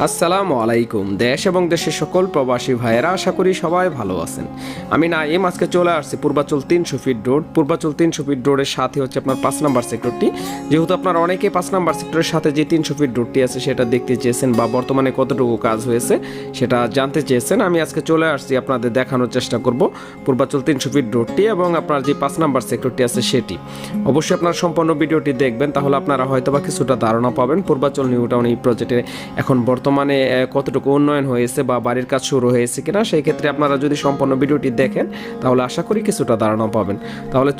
আসসালামু আলাইকুম। দেশ এবং দেশের সকল প্রবাসী ভাইয়েরা, আশা করি সবাই ভালো আছেন। আমি নাইম, আজকে চলে আসছি Purbachal 300 feet road. Purbachal 300 feet রোডের সাথে হচ্ছে আপনার 5 নম্বর সেক্টরটি। যেহেতু আপনার অনেকে 5 নম্বর সেক্টরের সাথে যে 300 ফিট রোডটি আছে সেটা দেখতে চেয়েছেন বা বর্তমানে কতটুকু কাজ হয়েছে সেটা জানতে চেয়েছেন। আমি আজকে চলে আসছি, আপনাদের দেখানোর চেষ্টা করব পূর্বাচল 300 ফিট রোডটি এবং আপনার যে 5 নম্বর সেক্টরটি আছে সেটি। অবশ্যই আপনার সম্পূর্ণ ভিডিওটি দেখবেন, তাহলে আপনারা হয়তোবা কিছুটা ধারণা পাবেন পূর্বাচল নিউ টাউন এই প্রজেক্টে এখন বর্তমানে কতটুকু উন্নয়ন হয়েছে বা বাড়ির কাজ শুরু হয়েছে কিনা। সেই ক্ষেত্রে আপনারা যদি সম্পূর্ণ ভিডিওটি দেখেন তাহলে আশা করি কিছুটা ধারণা পাবেন। তাহলে